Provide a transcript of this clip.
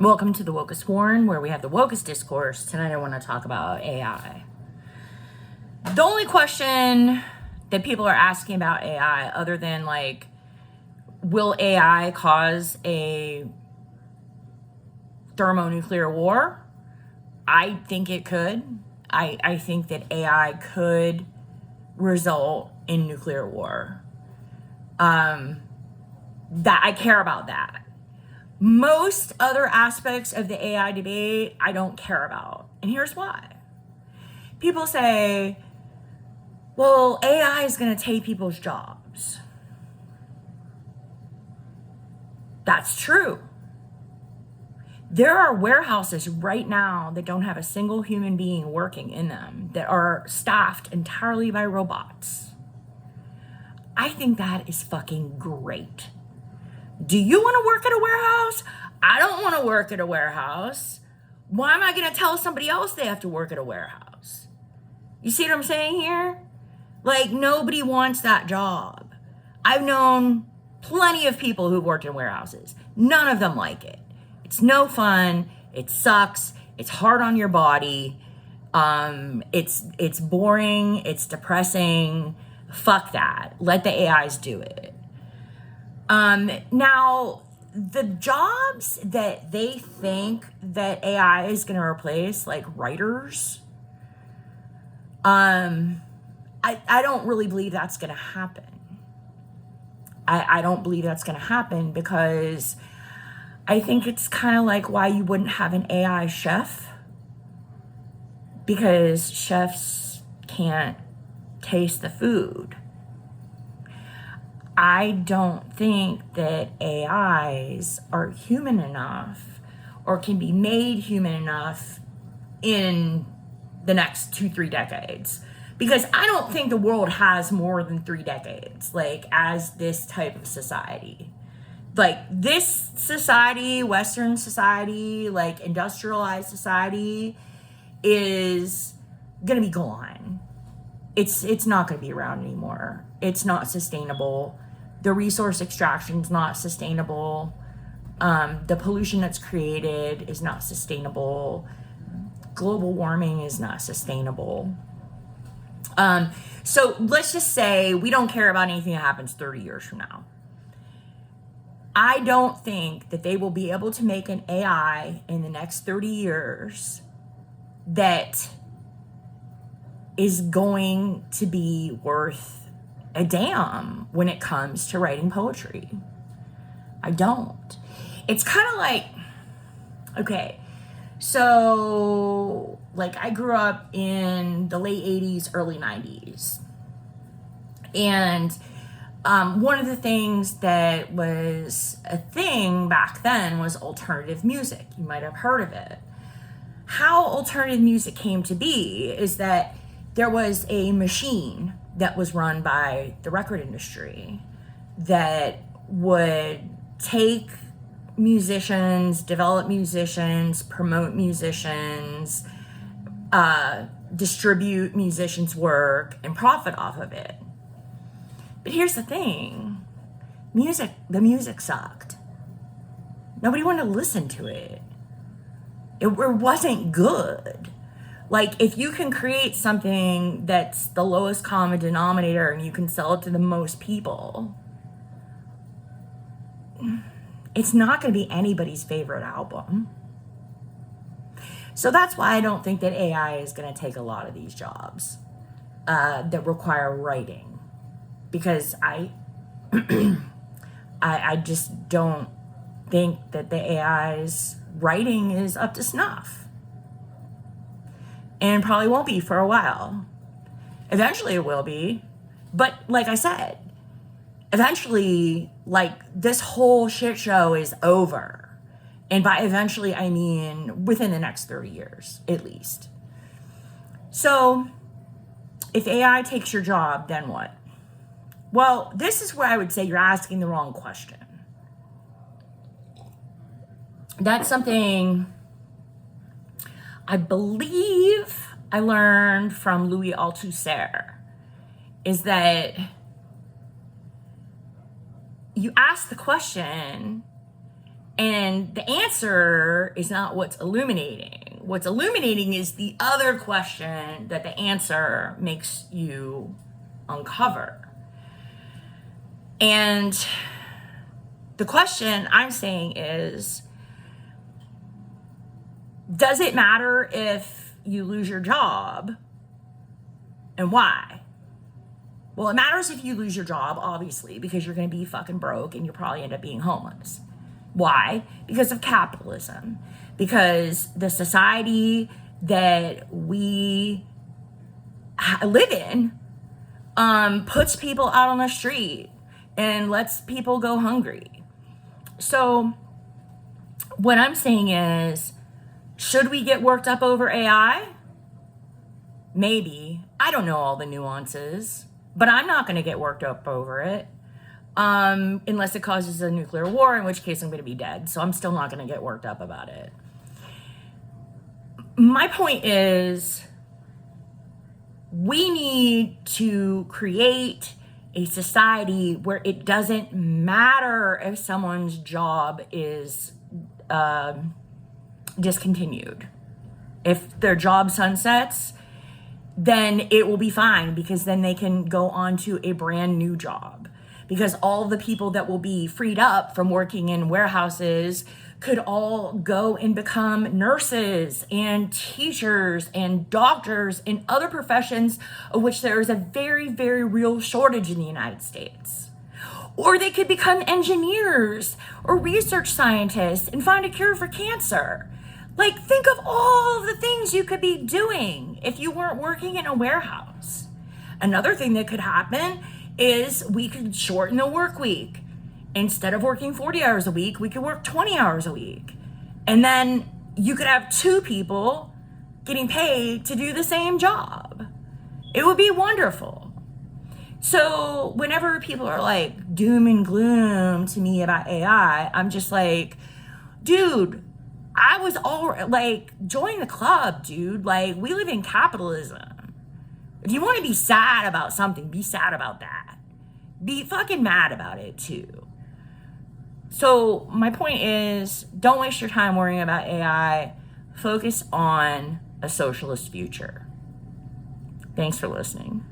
Welcome to the Wokest Warren, where we have the wokest discourse. Tonight I want to talk about AI. The only question that people are asking about AI, other than like, will AI cause a thermonuclear war? I think it could. I think that AI could result in nuclear war. That I care about that. Most other aspects of the AI debate, I don't care about. And here's why. People say, well, AI is going to take people's jobs. That's true. There are warehouses right now that don't have a single human being working in them, that are staffed entirely by robots. I think that is fucking great. Do you want to work at a warehouse? I don't want to work at a warehouse. Why am I going to tell somebody else they have to work at a warehouse? You see what I'm saying here? Like, nobody wants that job. I've known plenty of people who've worked in warehouses. None of them like it. It's no fun. It sucks. It's hard on your body. It's boring. It's depressing. Fuck that. Let the AIs do it. Now, the jobs that they think that AI is going to replace, like writers, I don't really believe that's going to happen. I don't believe that's going to happen because I think it's kind of like why you wouldn't have an AI chef, because chefs can't taste the food. I don't think that AIs are human enough or can be made human enough in the next 2-3 decades. Because I don't think the world has more than 3 decades, like, as this type of society. Like, this society, Western society, like, industrialized society, is gonna be gone. It's not gonna be around anymore. It's not sustainable. The resource extraction is not sustainable. The pollution that's created is not sustainable. Global warming is not sustainable. So let's just say we don't care about anything that happens 30 years from now. I don't think that they will be able to make an AI in the next 30 years that is going to be worth a damn when it comes to writing poetry. I don't. It's kind of like, okay, so like I grew up in the late 80s, early 90s. And one of the things that was a thing back then was alternative music. You might have heard of it. How alternative music came to be is that there was a machine that was run by the record industry that would take musicians, develop musicians, promote musicians, distribute musicians' work, and profit off of it. But here's the thing. The music sucked. Nobody wanted to listen to it. It wasn't good. Like, if you can create something that's the lowest common denominator and you can sell it to the most people, it's not going to be anybody's favorite album. So that's why I don't think that AI is going to take a lot of these jobs that require writing. Because I just don't think that the AI's writing is up to snuff. And probably won't be for a while. Eventually it will be. But like I said, eventually, like, this whole shit show is over. And by eventually, I mean within the next 30 years, at least. So, if AI takes your job, then what? Well, this is where I would say you're asking the wrong question. That's something I believe I learned from Louis Althusser, is that you ask the question And the answer is not what's illuminating. What's illuminating is the other question that the answer makes you uncover. And the question I'm saying is, does it matter if you lose your job, and why? Well, it matters if you lose your job, obviously, because you're going to be fucking broke and you'll probably end up being homeless. Why? Because of capitalism. Because the society that we live in puts people out on the street and lets people go hungry. So what I'm saying is, should we get worked up over AI? Maybe. I don't know all the nuances, but I'm not going to get worked up over it. Unless it causes a nuclear war, in which case I'm going to be dead. So I'm still not going to get worked up about it. My point is, we need to create a society where it doesn't matter if someone's job is discontinued. If their job sunsets, then it will be fine, because then they can go on to a brand new job. Because all the people that will be freed up from working in warehouses could all go and become nurses and teachers and doctors and other professions of which there is a very, very real shortage in the United States. Or they could become engineers or research scientists and find a cure for cancer. Like, think of all of the things you could be doing if you weren't working in a warehouse. Another thing that could happen is we could shorten the work week. Instead of working 40 hours a week, we could work 20 hours a week. And then you could have two people getting paid to do the same job. It would be wonderful. So whenever people are like doom and gloom to me about AI, I'm just like, dude, I was all like, join the club, dude. Like, we live in capitalism. If you want to be sad about something, be sad about that. Be fucking mad about it too. So my point is, don't waste your time worrying about AI. Focus on a socialist future. Thanks for listening.